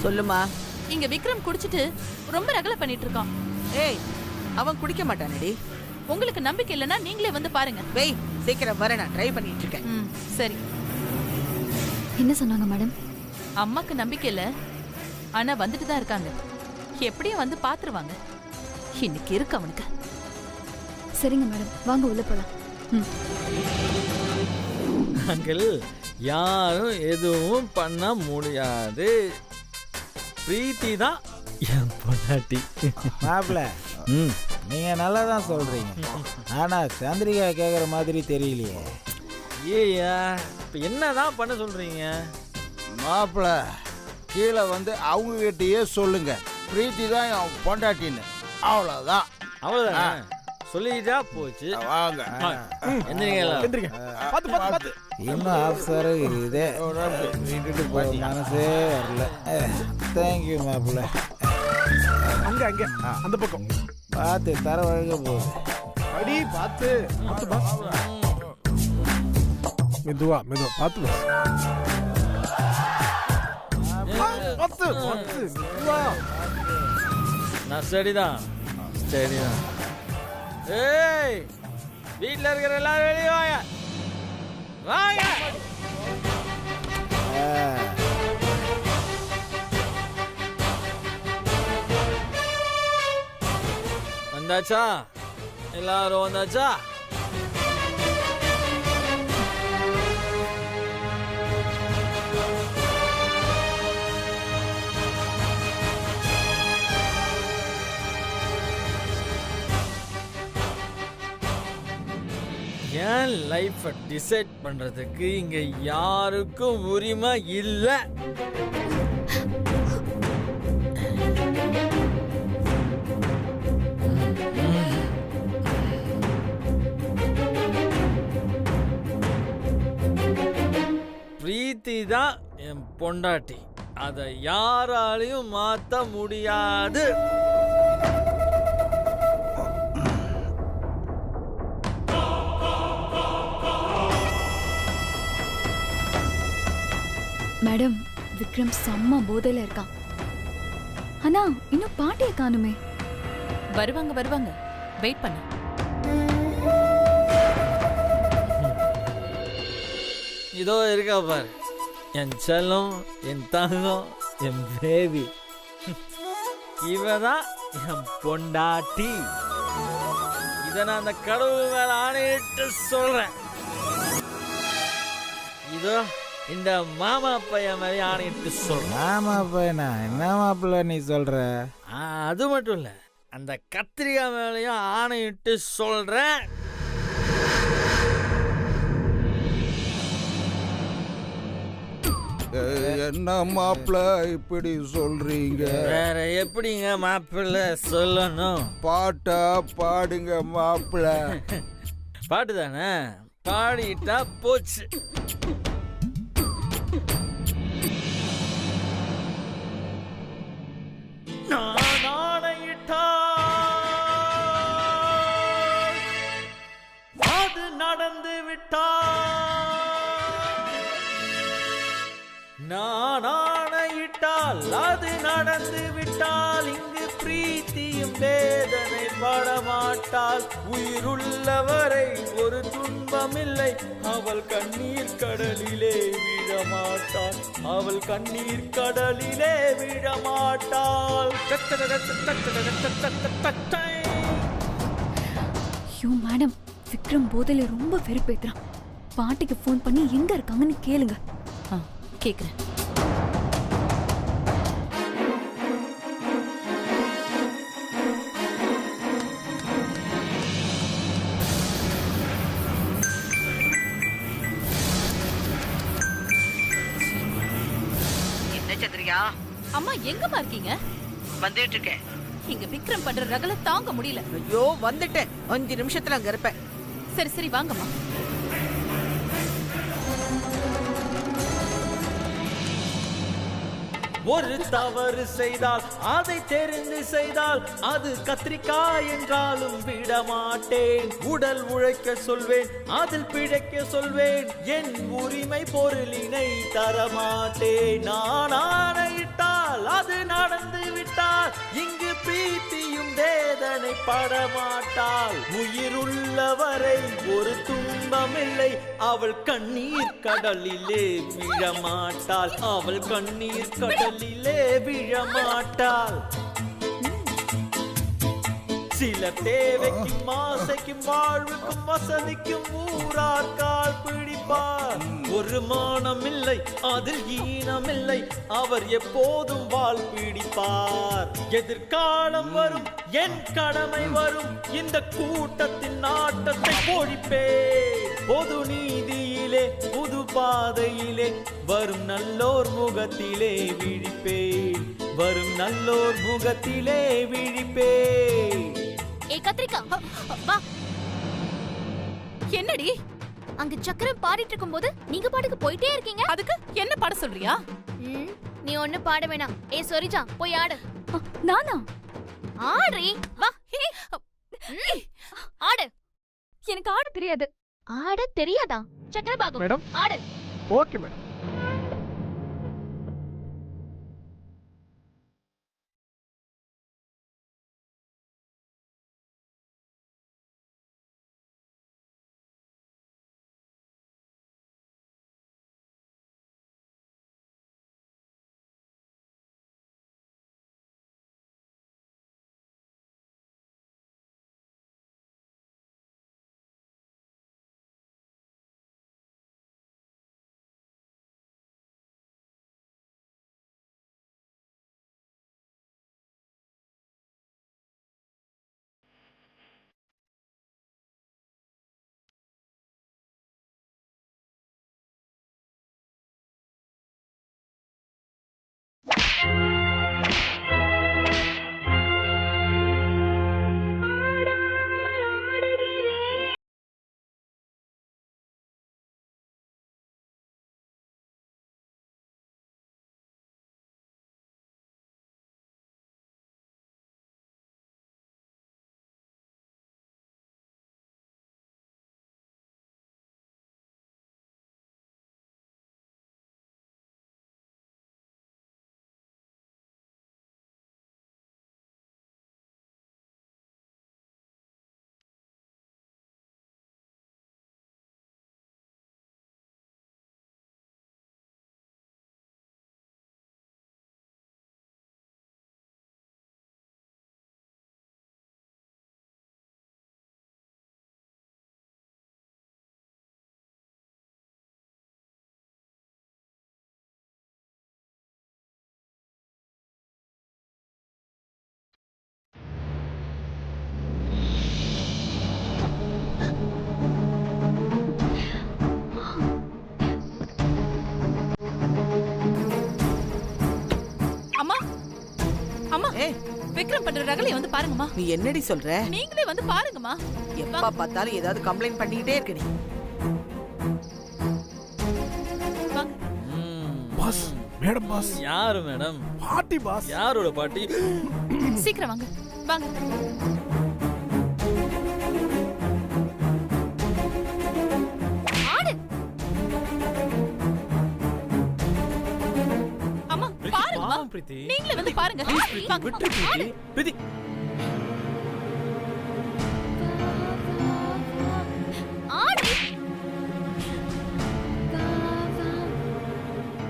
சொல்லுமா. இங்க விக்ரம் குடிச்சிட்டு ரொம்ப ரகலை பண்ணிட்டு இருக்கான். ஏய், அவன் குடிக்க மாட்டானடி. உங்களுக்கு நம்பிக்கை இல்லைன்னா நீங்களே வந்து பாருங்க. வெய், சீக்கிரம் வர, நான் ட்ரை பண்ணிட்டு இருக்கேன். சரி. என்ன சொன்னாங்க மேடம்? அம்மாக்கு நம்பிக்கை இல்ல, ஆனா வந்துட்டு தான் இருக்காங்க. எப்படியும் வந்து பாத்துருவாங்க. இன்னைக்கு இருக்கு அவனுக்கு. சரிங்க மேடம், வாங்க உள்ள போலாம். அங்கிள், யாரும் எதுவும் பண்ண முடியாது. பிரீத்தி தான் என் பொண்டாட்டி. மாப்பிள்ள, நீங்க நல்லா தான் சொல்றீங்க. ஆனா சந்திரிகா கேக்குற மாதிரி தெரியலையே. ஏய்யா, இப்ப என்னதான் பண்ண சொல்றீங்க? மாப்பிள்ள, கீழே வந்து அவங்க கிட்டயே சொல்லுங்க, பிரீத்தி தான் என் பொண்டாட்டின்னு. அவ்வளோதான். அவ்வளோதான், சொல்லிட்டா போச்சு. வாங்க, இன்னும் ஆஃபீஸர் இருக்குதே, விட்டுட்டு போக மனசே வரல. தேங்க்யூ மாப்பிள்ள. அங்க அங்க அந்த பக்கம் பார்த்து தர வழங்க போகுது. அடி பார்த்து மெதுவா மெதுவா பார்த்து நான் சரிதான், சரிதான். ஏய், வீட்டில் இருக்கிற எல்லாரும் வெளியே வாங்க, வாங்க. வந்தாச்சா? எல்லாரும் வந்தாச்சா? என் லைஃபை டிசைட் பண்றதுக்கு இங்க யாருக்கும் உரிமை இல்லை. பிரீத்தி தான் என் பொண்டாட்டி, அதை யாராலையும் மாற்ற முடியாது. மேடம், விக்ரம் செம்ம போதையில இருக்கான். ஆனா இன்னும் பாட்டியை காணுமே. வருவாங்க வருவாங்க, வெயிட் பண்ணு. இதோ இருக்கா பாரு, என் செல்லம், என் தங்கம், என் பேபி. இவதான் என் பொண்டாட்டி. இதை நான் அந்த கடவுள் மேல ஆணையிட்டு சொல்றேன். இதோ இந்த மாமா பையன் மாதிரி ஆணையிட்டு சொல்றேன். மாமா பையனா? என்ன மாப்பிள்ள நீ சொல்ற? அது மட்டும் இல்ல, அந்த கத்திரிக்காய் மேலையும் ஆணையிட்டு சொல்றேன். என்ன மாப்பிள்ள இப்படி சொல்றீங்க? வேற எப்படிங்க மாப்பிள்ள சொல்லணும்? பாட்டா பாடுங்க மாப்பிள்ள. பாட்டு தானே, பாடிட்டா போச்சு. அது நடந்து விட்டா, நான் ஆணையிட்டால் அது நடந்து விட்டால், இங்கு பிரீத்தியும் வேதனை படமாட்டாள். உயிருள்ளவரை ஒரு துன்பமில்லை, அவள் கண்ணீர் கடலிலே விழமாட்டாள், அவள் கண்ணீர் கடலிலே விழமாட்டாள். ஐயோ மேடம், விக்ரம் போதையில ரொம்ப வெறுப்பேத்துறான். பாட்டிக்கு ஃபோன் பண்ணி எங்க இருக்காங்கன்னு கேளுங்க. கேக்குறேன். என்ன சந்திரிகா? அம்மா எங்கம்மா இருக்கீங்க? வந்துட்டு இருக்கேன். இங்க விக்ரம் பண்ற ரகலை தாங்க முடியல. ஐயோ, வந்துட்டேன். 5 நிமிஷத்துல அங்க இருப்பேன். சரி சரி வாங்கம்மா. ஒரு தவறு செய்தால் அதை தெரிந்து செய்தால் அது கத்திரிக்காய் என்றாலும் விடமாட்டேன். உடல் உழைக்க சொல்வேன், அதில் பிழைக்க சொல்வேன், என் உரிமை பொருளினை தரமாட்டேன். நான் ஆணையிட்டால் கடந்து விட்டால் இங்கு பிரீத்தியும் வேதனை படமாட்டாள். உயிருள்ளவரை ஒரு துன்பமில்லை, அவள் கண்ணீர் கடலிலே விழமாட்டாள். அவள் கண்ணீர் கடலிலே விழமாட்டாள். சில தேவைக்கும் ஆசைக்கும் வாழ்வுக்கும் வசதிக்கும் ஊரார் கால் பிடிப்பார். ஒரு மானமில்லை, அதில் ஈனமில்லை, அவர் எப்போதும் வாள் பிடிப்பார். எதிர்காலம் வரும், என் கடமை வரும், இந்த கூட்டத்தின் நாட்டத்தை பொழிப்பே. பொது நீதியிலே புது பாதையிலே வரும் நல்லோர் முகத்திலே விழிப்பேன். வரும் நல்லோர் முகத்திலே விழிப்பேன். கத்திரிக்கா வா. என்னடி அங்க சக்கரம் பாடிட்டு இருக்கும்போது நீங்க பாட்டுக்கு போயிட்டே இருக்கீங்க. அதுக்கு என்ன பாட சொல்றியா? நீ ஒண்ணு பாட வேணாம். சொரிஜா போய் ஆடு. நானா? ஆடுறீ வா. ஆடு. எனக்கு ஆட தெரியாது. ஆட தெரியாதா? சக்கரபாகு மேடம் ஆடு. Okay madam. விக்ரம் பண்ற ரகலைய வந்து பாருங்கம்மா. நீ என்னடி சொல்ற? நீங்களே வந்து பாருங்கம்மா. எப்ப பார்த்தாலும் ஏதாவது கம்ப்ளைண்ட் பண்ணிக்கிட்டே இருக்க நீ. Boss, madam boss. யாரு மேடம்? பாட்டி பாஸ். யாரோட பாட்டி? சீக்கிரம் வாங்க வாங்க. அம்மா பாருங்கம்மா. நீங்களே வந்து பாருங்க. விட்டு பிரீத்தி.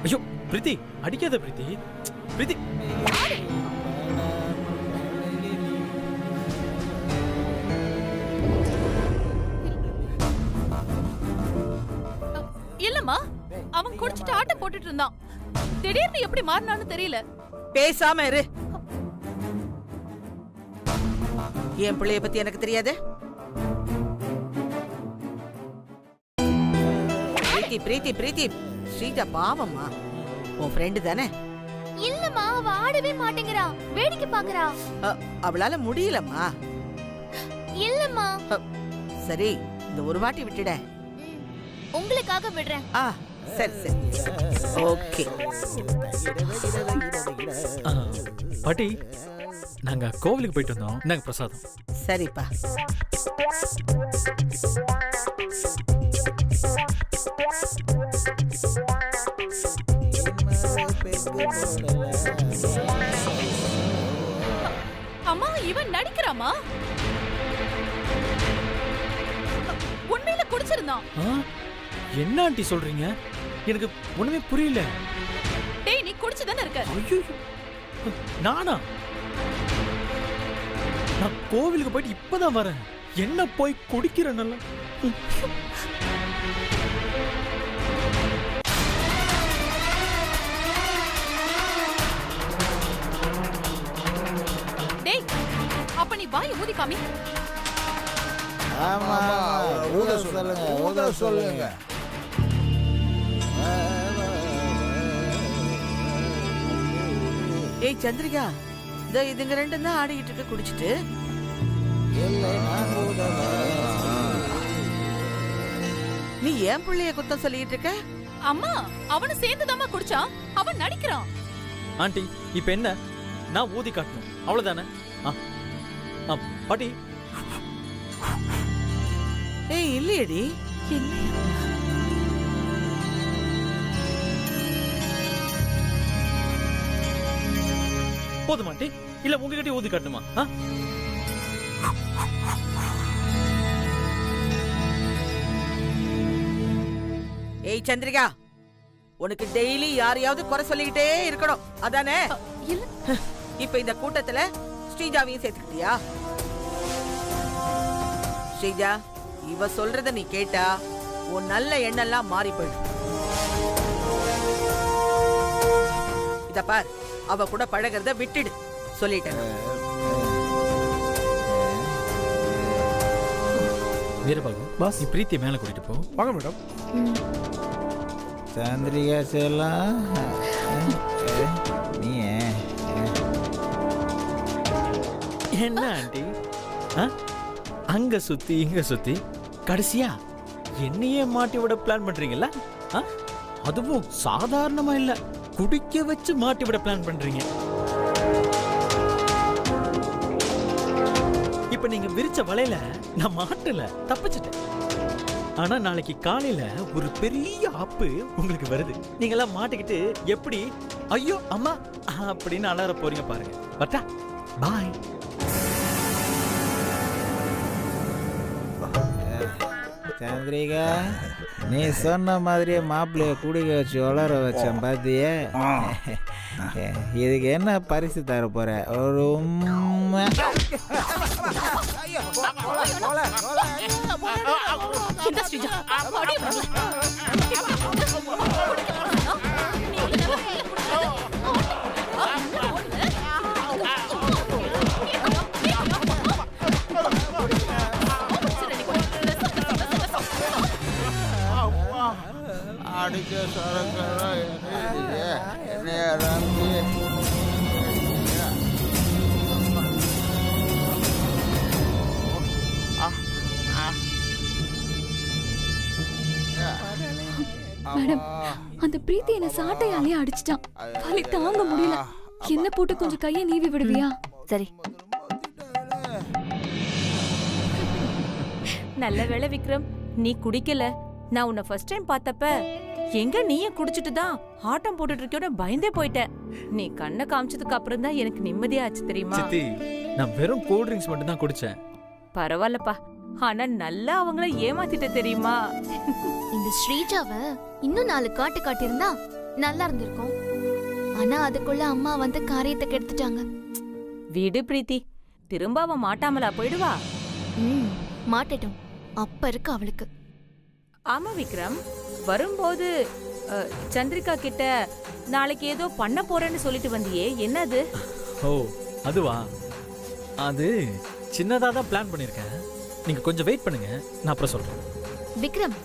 ஐயோ பிரீத்தி, அடிக்காத பிரீத்தி. பிரீத்தி இல்லம்மா, அவன் குடிச்சிட்டு ஆட்டம் போட்டுட்டு இருந்தான். திடீர்னு எப்படி மாறினான்னு தெரியல. பேசாம இரு. என் பிள்ளைய பத்தி எனக்கு தெரியாது. பிரீத்தி பிரீத்தி பிரீத்தி, ஸ்ரீஜா பாவம்மா, உன் ஃப்ரெண்டு தானே? இல்லம்மா, அவ ஆடவே மாட்டேங்கிறா, வேடிக்கை பாக்குறா. அவளால முடியலம்மா. இல்லம்மா. சரி, இந்த ஒரு வாட்டி விட்டுட. உங்களுக்காக விடுறேன். சரி சரி ஓகே. பாட்டி, நாங்க கோவிலுக்கு போயிட்டு வந்தோம். நாங்க பிரசாதம். சரிப்பா. அம்மா இவன் நடிக்கிறாமா? உண்மையில குடிச்சிருந்தான். என்ன ஆண்டி சொல்றீங்க? எனக்கு ஒண்ணுமே புரியல. டேய், நீ குடிச்சுதானே இருக்க? ஐயோ, நானா? நான் கோவிலுக்கு போயிட்டு இப்பதான் வரேன். என்ன போய் குடிக்கிறேன் நல்லா. டேய், அப்ப நீ வாயை ஊதி காமி. ஆமா ஊத சொல்லுங்க, ஊத சொல்லுங்க. ஏய் சந்திரிகா, இதுங்க ரெண்டும் தான் ஆடிக்கிட்டு இருக்க குடிச்சிட்டு. நீ ஏன் பிள்ளைய குத்தம் சொல்லிட்டு இருக்க? அம்மா, அவனு சேர்ந்துதாம்மா குடிச்சான். அவன் நடிக்கிறான். ஆண்டி இப்ப என்ன? நான் ஊதி காட்டணும் அவ்வளவுதானே? பாட்டி. ஏய் இல்லையடி. போதும் ஆண்டி, இல்ல உங்ககிட்ட ஊதி காட்டணுமா? ஏய் சந்திரிகா, உனக்கு டெய்லி யாரையாவது குறை சொல்லிக்கிட்டே இருக்கணும் அதானே? இப்ப இந்த கூட்டத்துல ஸ்ரீஜாவையும் சேர்த்துக்கிட்டியா? ஸ்ரீஜா, இவ சொல்றத நீ கேட்டா உன் நல்ல எண்ணெல்லாம் மாறி போயிடும். இத பார், அவ கூட பழகிறத விட்டுடு சொல்லிட்டேன். வீரபாகு பாஸ், நீ பிரீத்தி மேல கூட்டிட்டு போ. வாங்க மேடம். சந்திரிகா செல்லாம் நீ என்ன ஆண்டி அங்க சுத்தி இங்க சுத்தி கடைசியா என்னையே மாட்டி விட பிளான் பண்றீங்களா? அதுவும் சாதாரணமா இல்ல, குடிக்க வச்சு மாட்டி விட பிளான் பண்றீங்க. இப்ப நீங்க விரிச்ச வலையில நான் மாட்டல, தப்பிச்சிட்டேன். ஆனா நாளைக்கு காலையில ஒரு பெரிய ஆப்பு உங்களுக்கு வருது. நீங்க எல்லாம் மாட்டிக்கிட்டு எப்படி ஐயோ அம்மா அப்படின்னு அலற போறீங்க பாருங்க. பட்டா பாய். சந்திரிகா, நீ சொன்ன மாதிரியே மாப்பிள்ளைய குடிக்க வச்சு வளர வச்சேன் பாத்தியே. இதுக்கு என்ன பரிசு தர போற? ஒரு அடிக்க சரக்கெல்லாம் என்னைய ரம்பி மேடம், அந்த பிரீத்தி என்ன சாட்டையாலே அடிச்சிட்டான். வலி தாங்க முடியல. என்ன போட்டு கொஞ்சம் கையை நீவி விடுவியா? சரி. நல்ல வேளை விக்ரம், நீ குடிக்கல. நான் உன்னை ஃபர்ஸ்ட் டைம் பார்த்தப்ப எங்க நீயே குடிச்சிட்டு தான் ஆட்டம் போட்டுட்டு இருக்கியோட பயந்தே போயிட்டேன். நீ கண்ணை காமிச்சதுக்கு அப்புறம் தான் எனக்கு நிம்மதியாச்சு தெரியுமா? சித்தி, நான் வெறும் கூல் ட்ரிங்க்ஸ் மட்டும் தான் குடிச்சேன். பரவாயில்லப்பா, ஆனா நல்லா அவங்கள ஏமாத்திட்ட தெரியுமா? இந்த ஸ்ரீஜாவ இன்னும் 4 காட்டு காட்டியிருந்தா நல்லா இருந்திருக்கும். ஆனா அதுக்குள்ள அம்மா வந்து காரியத்தை கெடுத்துட்டாங்க. வீடு பிரீத்தி, திரும்ப அவ மாட்டாமலா போயிடுவா? மாட்டட்டும், அப்ப இருக்கு அவளுக்கு. ஆமா விக்ரம், வரும்போது சந்திரிகா கிட்ட நாளைக்கு ஏதோ பண்ண போறேன்னு சொல்லிட்டு வந்தியே, என்னது? ஓ அதுவா? அது சின்னதா தான் பிளான் பண்ணிருக்கேன். நீங்க கொஞ்சம் வெயிட் பண்ணுங்க, நான் அப்புறம் சொல்றேன். விக்ரம்,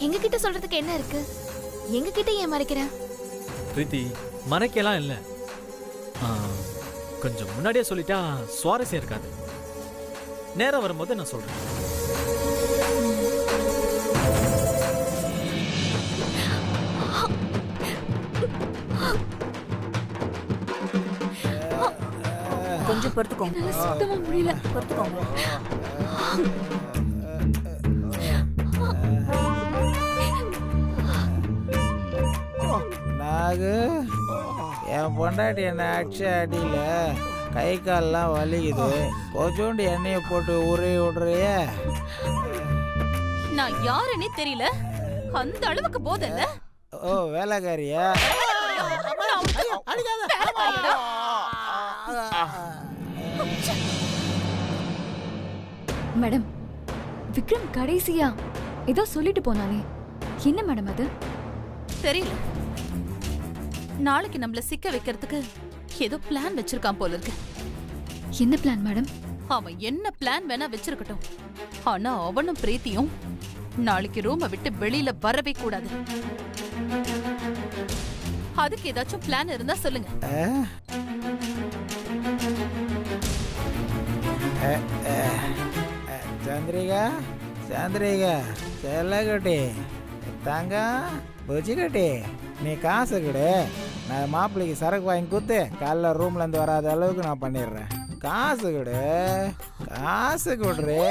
எங்க கிட்ட சொல்றதுக்கு என்ன இருக்கு? எங்க கிட்ட ஏன் மறைக்கிற? பிரீத்தி, மறைக்கலாம் இல்ல, கொஞ்சம் முன்னாடியே சொல்லிட்டா சுவாரஸ்யம் இருக்காது. நேரம் வரும்போது நான் சொல்றேன். கொஞ்சம் பொறுத்துக்கோங்க. என்னால சுத்தமா முடியல. பொறுத்துக்கோங்க. நாகு, என் பொண்டாட்டி என்ன அடிச்ச அடியில கை கால்லாம் வலிக்குது. கொஞ்சோண்டு எண்ணெயை போட்டு உருவி விடுறியே. நான் யாருன்னே தெரியல, அந்த அளவுக்கு போதல்ல. ஓ வேலைக்காரியா? மேடம், விக்ரம் கடைசியா ஏதோ சொல்லிட்டு போனானே, என்ன மேடம் அது? தெரியல. நாளைக்கு நம்மள சிக்க வைக்கிறதுக்கு ஏதோ பிளான் வச்சிருக்கான் போல இருக்கு. என்ன பிளான் மேடம்? அவன் என்ன பிளான் வேணா வச்சிருக்கட்டும், ஆனா அவனும் பிரீத்தியும் நாளைக்கு ரூமை விட்டு வெளியில வரவே கூடாது. அதுக்கு ஏதாச்சும் பிளான் இருந்தா சொல்லுங்க. சந்திரிகா, சந்திரிகா, செல்லக்கட்டி, தங்கம், பூச்சிக்கட்டி, நீ காசு கொடு. நான் மாப்பிள்ளைக்கு சரக்கு வாங்கி கொடுத்து காலைல ரூம்ல இருந்து வராத அளவுக்கு நான் பண்ணிடுறேன். காசு கொடு, காசு கொடுறே.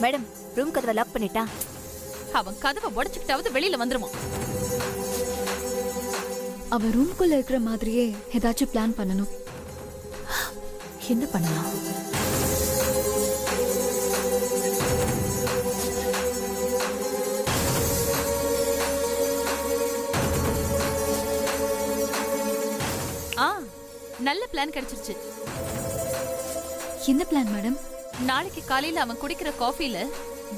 மேடம், ரூம் கதவை லாக் பண்ணிட்டா? அவன் கதவை உடைச்சுக்கிட்டாவது வெளியில வந்துருவான். அவன் ரூம்குள்ள இருக்கிற மாதிரியே ஏதாச்சும் பிளான் பண்ணணும். என்ன பண்ணலாம்? நல்ல பிளான் கிடைச்சிருச்சு. என்ன பிளான் மேடம்? நாளைக்கு காலையில அவன் குடிக்கிற காஃபில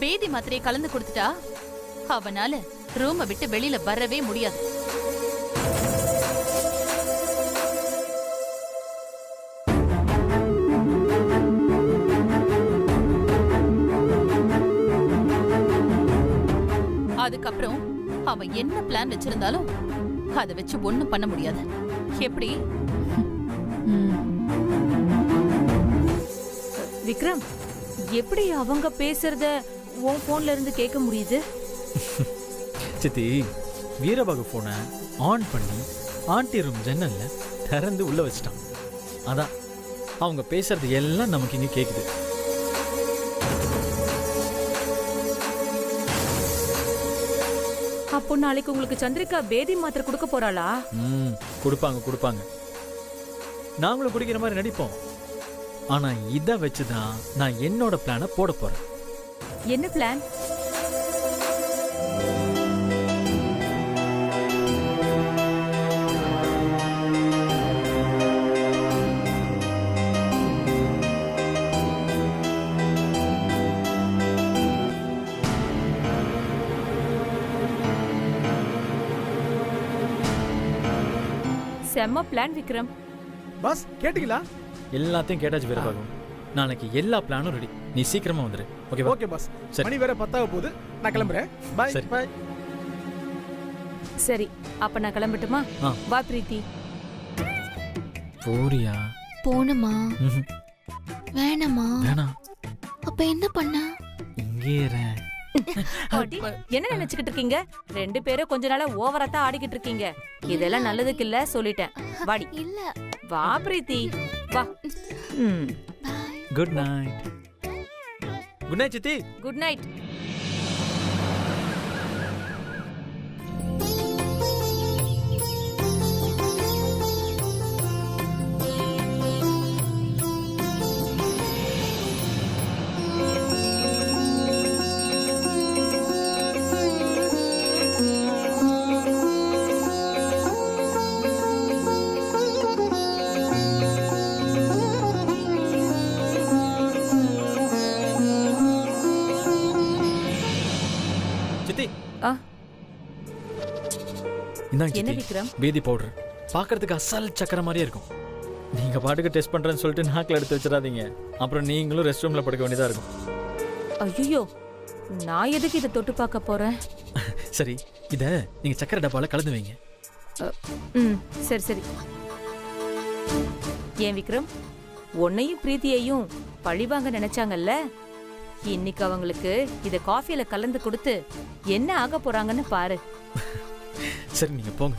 பேதி மாத்திரையை கலந்து கொடுத்துட்டா அவனால ரூமை விட்டு வெளியில வரவே முடியாது. அதுக்கப்புறம் அவன் என்ன பிளான் வச்சிருந்தாலும் அதை வச்சு ஒண்ணும் பண்ண முடியாது. எப்படி? விக்ரம், எப்படி அவங்க பேசுறத உன் போன்ல இருந்து கேட்க முடியுது? சித்தி, வீரபாகு போனை ஆன் பண்ணி ஆண்டி ரூம் ஜன்னல்ல திறந்து உள்ள வச்சிட்டான். அதான் அவங்க பேசுறது எல்லாம் நமக்கு இங்க கேக்குது. அப்போ நாளைக்கு உங்களுக்கு சந்திரிகா பேதி மாத்திரை கொடுக்க போறாளா? கொடுப்பாங்க கொடுப்பாங்க. நாங்களும் குடிக்கிற மாதிரி நடிப்போம். ஆனா இத வச்சுதான் நான் என்னோட பிளான போட போறேன். என்ன பிளான்? செம்ம பிளான் விக்ரம். பாஸ் கேட்டீங்களா? எல்லாத்தையும் கேட்டாச்சு வீரபாகு. நாளைக்கு எல்லா பிளானும் ரெடி. நீ சீக்கிரமா வந்துரு. ஓகேவா? Okay boss. சரி. மணி வேற 10 ஆக போகுது. நான் கிளம்புறேன். பை சரி. பை. சரி, அப்ப நான் கிளம்பட்டுமா? வா பிரீத்தி. போறியா? போணுமா? வேணாமா? வேணாம். அப்ப என்ன பண்ண? இங்கே இரு. என்ன நினைச்சுக்கிட்டு இருக்கீங்க? ரெண்டு பேரும் கொஞ்ச நாளா ஓவரா தான் ஆடிக்கிட்டு இருக்கீங்க. இதெல்லாம் நல்லதுக்கு இல்ல, சொல்லிட்டேன். வாடி. இல்ல. வா பிரீத்தி, வா. Good night. குட் நைட் சித்தி. Good night. என்ன விக்ரம்? பேதி பவுடர் பார்க்கிறதுக்கு அசல் சக்கரை மாதிரியே இருக்கும். நீங்க பாட்டுக்கு டெஸ்ட் பண்றேன்னு சொல்லிட்டு நாக்கில் எடுத்து வச்சிடாதீங்க. அப்புறம் நீங்களும் ரெஸ்ட் ரூம்ல படுக்க வேண்டியதா இருக்கும். ஐயோ, நான் எதுக்கு இதை தொட்டு பார்க்க போறேன்? சரி, இத நீங்க சக்கரை டப்பால கலந்து வைங்க. சரி சரி. ஏன் விக்ரம், உன்னையும் பிரீத்தியையும் பழிவாங்க நினைச்சாங்கல்ல? இன்னைக்கு அவங்களுக்கு இத காஃபில கலந்து கொடுத்து என்ன ஆக போறாங்கன்னு பாரு. சரி, நீங்க போங்க.